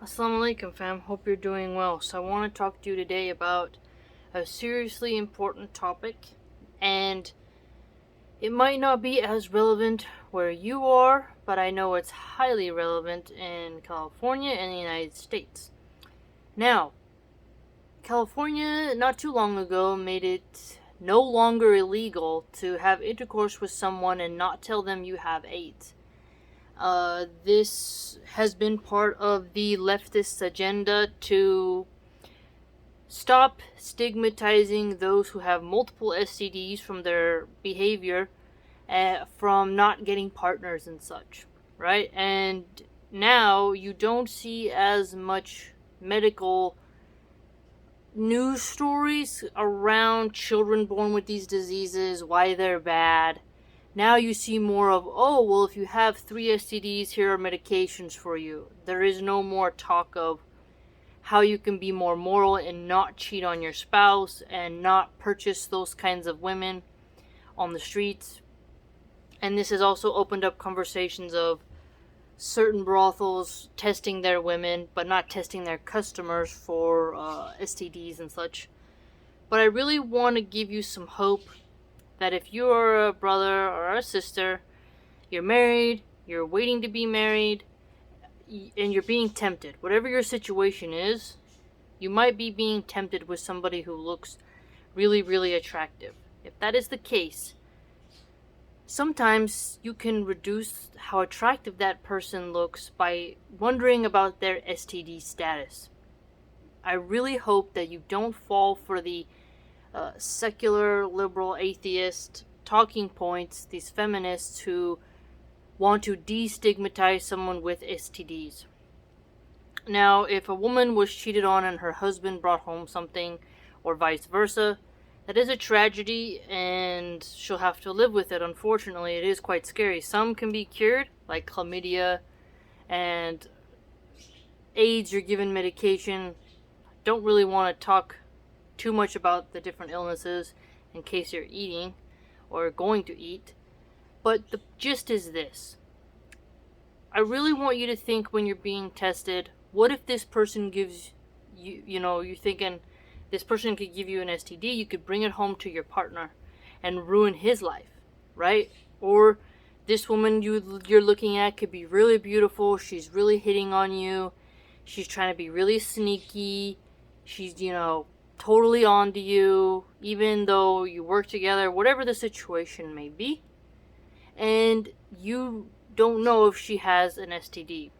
Assalamu alaikum fam, hope you're doing well. So I want to talk to you today about a seriously important topic, and it might not be as relevant where you are, but I know it's highly relevant in California and the United States. Now, California not too long ago made it no longer illegal to have intercourse with someone and not tell them you have AIDS. This has been part of the leftist agenda to stop stigmatizing those who have multiple STDs from their behavior, from not getting partners and such, right? And now you don't see as much medical news stories around children born with these diseases, why they're bad. Now you see more of, oh, well, if you have 3 STDs, here are medications for you. There is no more talk of how you can be more moral and not cheat on your spouse and not purchase those kinds of women on the streets. And this has also opened up conversations of certain brothels testing their women, but not testing their customers for STDs and such. But I really want to give you some hope that if you are a brother or a sister, you're married, you're waiting to be married, and you're being tempted, whatever your situation is, you might be being tempted with somebody who looks really, really attractive. If that is the case, sometimes you can reduce how attractive that person looks by wondering about their STD status. I really hope that you don't fall for the secular, liberal, atheist talking points, these feminists who want to destigmatize someone with STDs. Now, if a woman was cheated on and her husband brought home something, or vice versa, that is a tragedy and she'll have to live with it. Unfortunately, it is quite scary. Some can be cured, like chlamydia and AIDS, you're given medication. Don't really want to talk too much about the different illnesses in case you're eating or going to eat. But the gist is this. I really want you to think when you're being tested, what if this person gives you, you're thinking this person could give you an STD, you could bring it home to your partner and ruin his life, right? Or this woman you're looking at could be really beautiful, she's really hitting on you, she's trying to be really sneaky, she's, totally onto you, even though you work together, whatever the situation may be, and you don't know if she has an STD.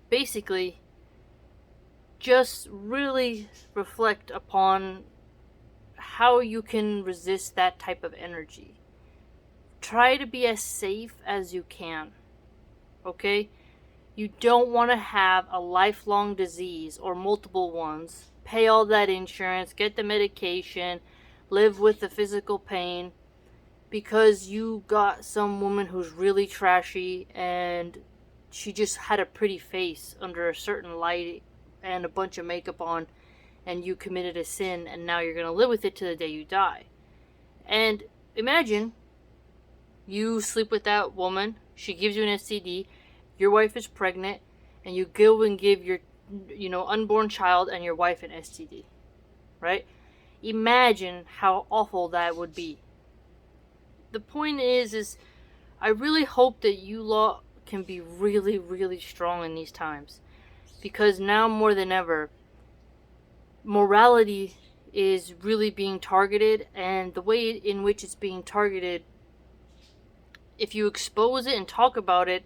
Basically, just really reflect upon how you can resist that type of energy. Try to be as safe as you can, okay? You don't want to have a lifelong disease or multiple ones, pay all that insurance, get the medication, live with the physical pain, because you got some woman who's really trashy and she just had a pretty face under a certain light and a bunch of makeup on, and you committed a sin, and now you're going to live with it to the day you die. And imagine you sleep with that woman, she gives you an STD, your wife is pregnant, and you go and give your unborn child and your wife an STD, right? Imagine how awful that would be. The point is I really hope that you lot can be really, really strong in these times, because now more than ever, morality is really being targeted, and the way in which it's being targeted, if you expose it and talk about it,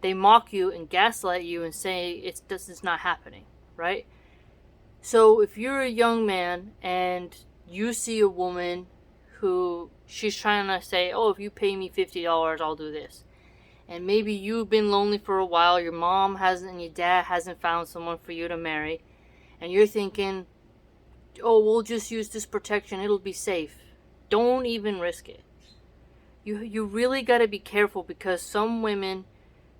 they mock you and gaslight you and say this is not happening, right? So if you're a young man and you see a woman who she's trying to say, oh, if you pay me $50, I'll do this. And maybe you've been lonely for a while, your mom hasn't and your dad hasn't found someone for you to marry, and you're thinking, oh, we'll just use this protection, it'll be safe. Don't even risk it. You really got to be careful, because some women,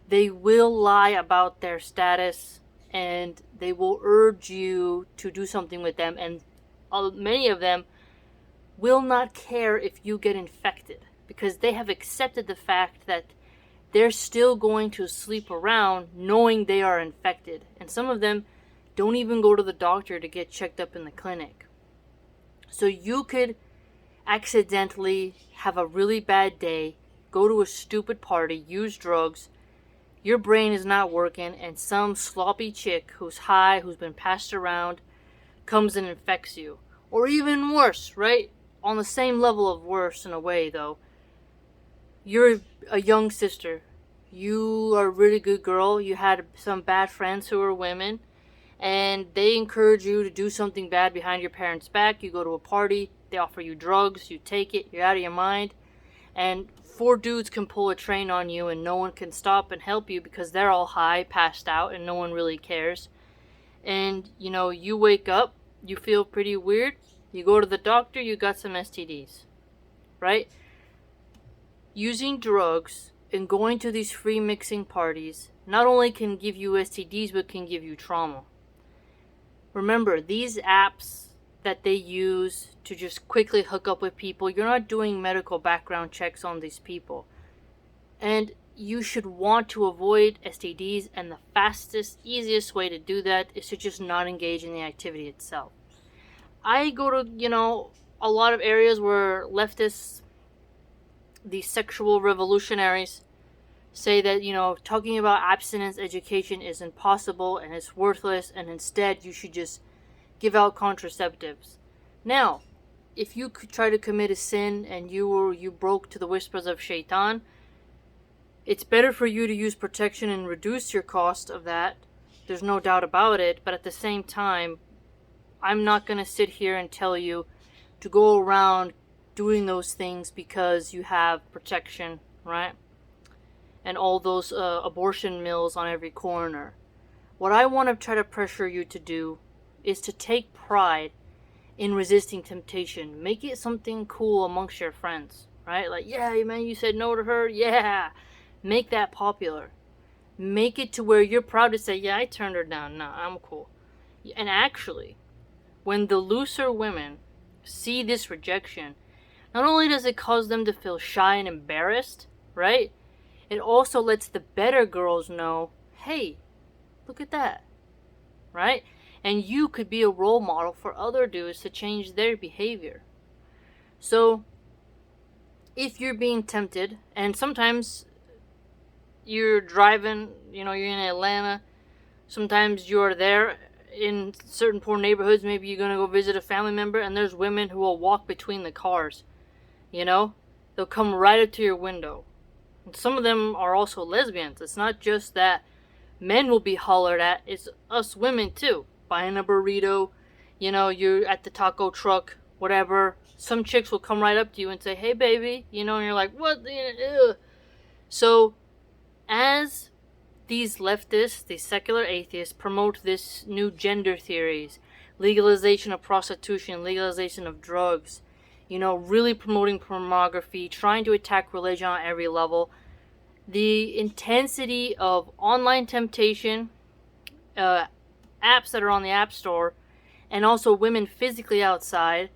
they will lie about their status and they will urge you to do something with them, and many of them will not care if you get infected, because they have accepted the fact that they're still going to sleep around knowing they are infected. And some of them don't even go to the doctor to get checked up in the clinic. So you could accidentally have a really bad day, go to a stupid party, use drugs, your brain is not working, and some sloppy chick who's high, who's been passed around, comes and infects you. Or even worse, right? On the same level of worse in a way, though. You're a young sister. You are a really good girl. You had some bad friends who are women, and they encourage you to do something bad behind your parents' back. You go to a party, they offer you drugs, you take it, you're out of your mind, and 4 dudes can pull a train on you and no one can stop and help you because they're all high, passed out, and no one really cares. And, you wake up, you feel pretty weird, you go to the doctor, you got some STDs, right? Using drugs and going to these free mixing parties not only can give you STDs, but can give you trauma. Remember, these apps that they use to just quickly hook up with people, you're not doing medical background checks on these people. And you should want to avoid STDs, and the fastest, easiest way to do that is to just not engage in the activity itself. I go to, a lot of areas where leftists, these sexual revolutionaries, say that, talking about abstinence education is impossible and it's worthless, and instead you should just give out contraceptives. Now, if you could try to commit a sin and you broke to the whispers of Shaitan, it's better for you to use protection and reduce your cost of that. There's no doubt about it. But at the same time, I'm not going to sit here and tell you to go around doing those things because you have protection, right? And all those abortion mills on every corner. What I want to try to pressure you to do is to take pride in resisting temptation. Make it something cool amongst your friends, right? Like, yeah, man, you said no to her. Yeah. Make that popular. Make it to where you're proud to say, yeah, I turned her down. Nah, I'm cool. And actually, when the looser women see this rejection, not only does it cause them to feel shy and embarrassed, right? It also lets the better girls know, hey, look at that, right? And you could be a role model for other dudes to change their behavior. So, if you're being tempted, and sometimes you're driving, you're in Atlanta, sometimes you're there in certain poor neighborhoods, maybe you're going to go visit a family member, and there's women who will walk between the cars, they'll come right up to your window. And some of them are also lesbians. It's not just that men will be hollered at, it's us women too. Buying a burrito, you're at the taco truck, whatever. Some chicks will come right up to you and say, hey baby, and you're like, what? Ugh. So, as these leftists, these secular atheists, promote this new gender theories, legalization of prostitution, legalization of drugs, really promoting pornography, trying to attack religion on every level, the intensity of online temptation, apps that are on the App Store, and also women physically outside,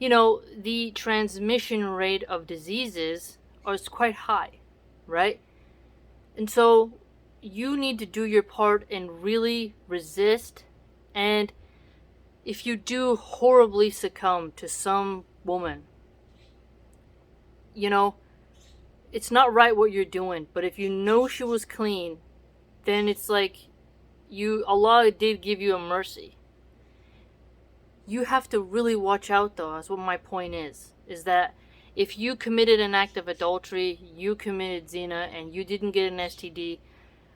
the transmission rate of diseases is quite high, right? And so you need to do your part and really resist. And if you do horribly succumb to some woman, it's not right what you're doing. But if you know she was clean, then it's like Allah did give you a mercy. You have to really watch out, though. That's what my point is that if you committed an act of adultery, you committed zina, and you didn't get an STD,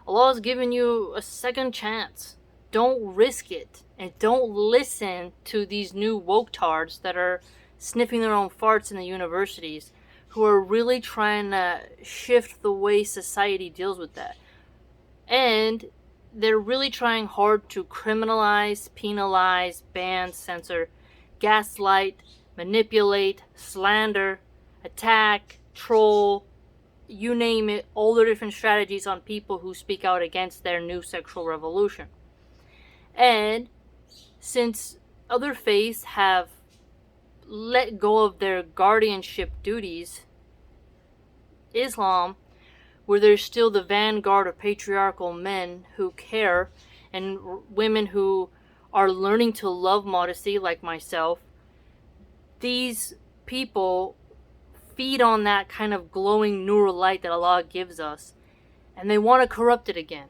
Allah has given you a second chance. Don't risk it. And don't listen to these new woke-tards that are sniffing their own farts in the universities, who are really trying to shift the way society deals with that. And they're really trying hard to criminalize, penalize, ban, censor, gaslight, manipulate, slander, attack, troll, you name it, all the different strategies on people who speak out against their new sexual revolution. And since other faiths have let go of their guardianship duties, Islam where there's still the vanguard of patriarchal men who care, and women who are learning to love modesty, like myself, these people feed on that kind of glowing neural light that Allah gives us, and they want to corrupt it again.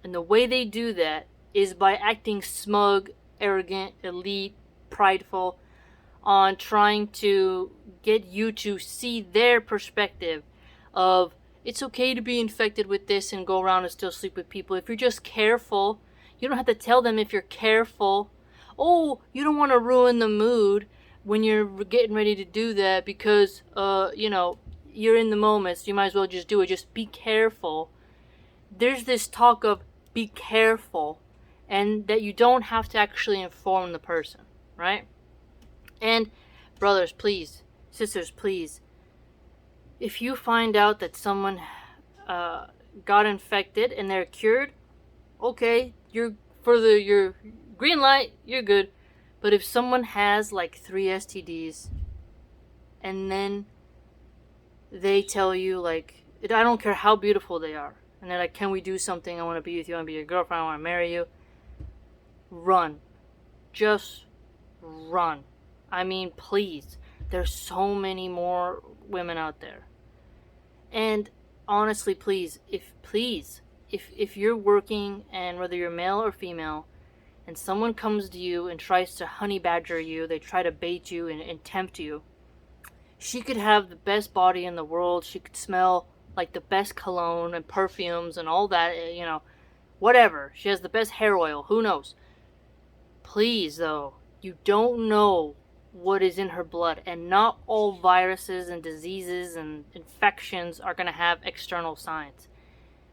And the way they do that is by acting smug, arrogant, elite, prideful, on trying to get you to see their perspective of it's okay to be infected with this and go around and still sleep with people. If you're just careful, you don't have to tell them if you're careful. Oh, you don't want to ruin the mood when you're getting ready to do that because, you're in the moment, so you might as well just do it. Just be careful. There's this talk of be careful, and that you don't have to actually inform the person, right? And brothers, please, sisters, please, if you find out that someone got infected and they're cured, okay, you're green light, you're good. But if someone has like 3 STDs and then they tell you, like, I don't care how beautiful they are, and they're like, can we do something? I want to be with you. I want to be your girlfriend. I want to marry you. Run. Just run. I mean, please. There's so many more women out there. And honestly, please, if you're working, and whether you're male or female, and someone comes to you and tries to honey badger you, they try to bait you and tempt you, she could have the best body in the world. She could smell like the best cologne and perfumes and all that, whatever. She has the best hair oil. Who knows? Please, though, you don't know what is in her blood, and not all viruses and diseases and infections are going to have external signs,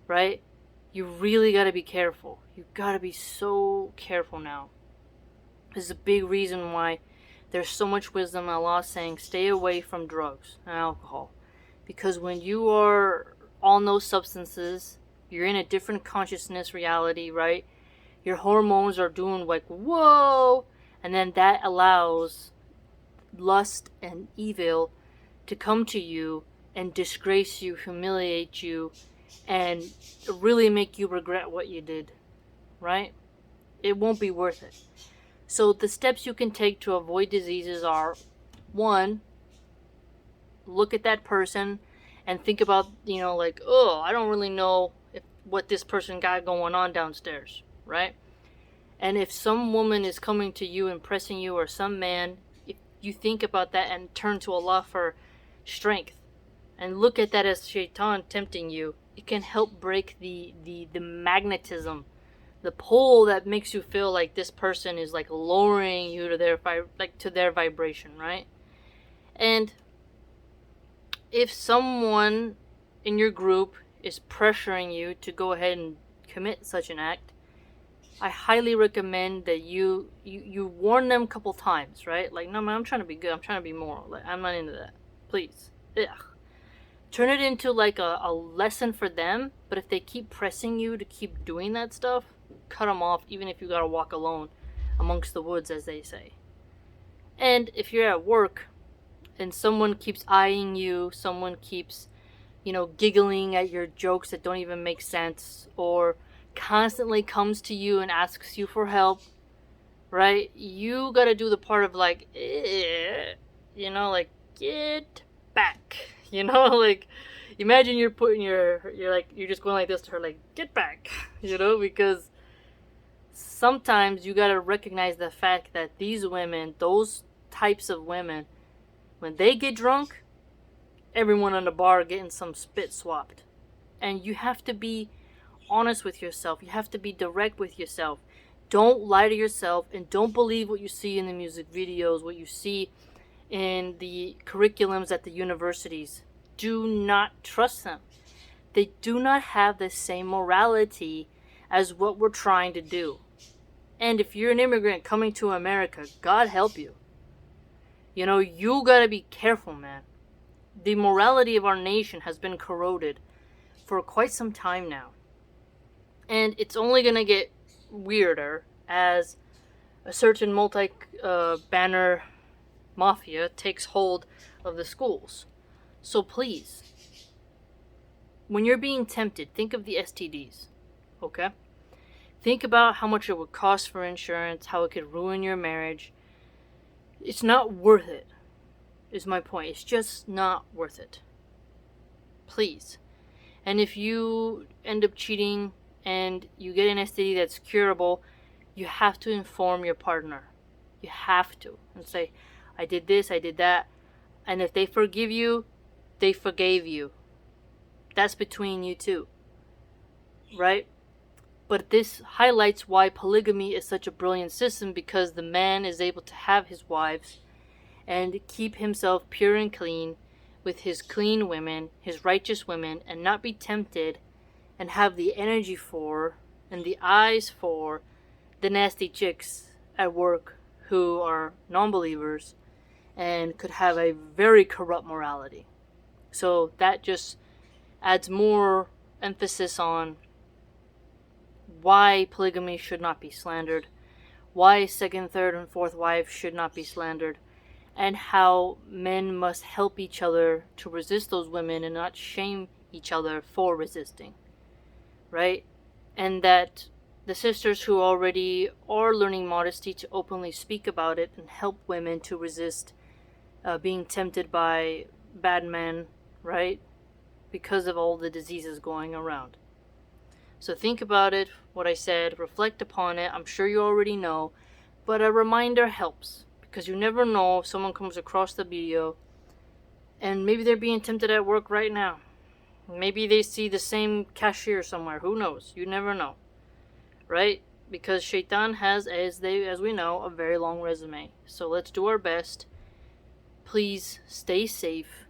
right? You really got to be careful. You got to be so careful now. This is a big reason why there's so much wisdom in Allah saying stay away from drugs and alcohol. Because when you are on those substances, you're in a different consciousness reality, right? Your hormones are doing like, whoa! And then that allows lust and evil to come to you and disgrace you, humiliate you, and really make you regret what you did, right? It won't be worth it. So the steps you can take to avoid diseases are, 1, look at that person and think about, I don't really know what this person got going on downstairs, right? And if some woman is coming to you and pressing you, or some man, if you think about that and turn to Allah for strength and look at that as shaitan tempting you, it can help break the magnetism, the pull that makes you feel like this person is like lowering you to their vibration, right? And if someone in your group is pressuring you to go ahead and commit such an act, I highly recommend that you warn them a couple times, right? Like, no, man, I'm trying to be good. I'm trying to be moral. Like, I'm not into that. Please. Ugh. Turn it into like a lesson for them. But if they keep pressing you to keep doing that stuff, cut them off, even if you gotta walk alone amongst the woods, as they say. And if you're at work and someone keeps eyeing you, someone keeps, giggling at your jokes that don't even make sense, or constantly comes to you and asks you for help, right? You gotta do the part of like, get back, like, imagine you're putting you're just going like this to her, like, get back, because sometimes you gotta recognize the fact that these women, those types of women, when they get drunk, everyone on the bar getting some spit swapped. And you have to be honest with yourself. You have to be direct with yourself. Don't lie to yourself, and don't believe what you see in the music videos, what you see in the curriculums at the universities. Do not trust them. They do not have the same morality as what we're trying to do. And if you're an immigrant coming to America, God help you. You gotta be careful, man. The morality of our nation has been corroded for quite some time now. And it's only gonna get weirder as a certain multi-banner mafia takes hold of the schools. So please, when you're being tempted, think of the STDs, okay? Think about how much it would cost for insurance, how it could ruin your marriage. It's not worth it, is my point. It's just not worth it. Please. And if you end up cheating and you get an STD that's curable, you have to inform your partner. You have to. And say, I did this, I did that. And if they forgive you, they forgave you. That's between you two. Right? But this highlights why polygamy is such a brilliant system, because the man is able to have his wives and keep himself pure and clean with his clean women, his righteous women, and not be tempted and have the energy for and the eyes for the nasty chicks at work who are non-believers and could have a very corrupt morality. So that just adds more emphasis on why polygamy should not be slandered, why second, third, and fourth wife should not be slandered, and how men must help each other to resist those women and not shame each other for resisting, right? And that the sisters who already are learning modesty to openly speak about it and help women to resist being tempted by bad men, right? Because of all the diseases going around. So think about it, what I said, reflect upon it. I'm sure you already know, but a reminder helps, because you never know if someone comes across the video and maybe they're being tempted at work right now. Maybe they see the same cashier somewhere. Who knows? You never know, right? Because Shaitan has, as we know, a very long resume. So let's do our best. Please stay safe.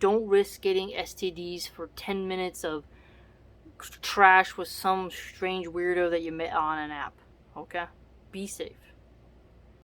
Don't risk getting STDs for 10 minutes of trash with some strange weirdo that you met on an app. Okay? Be safe.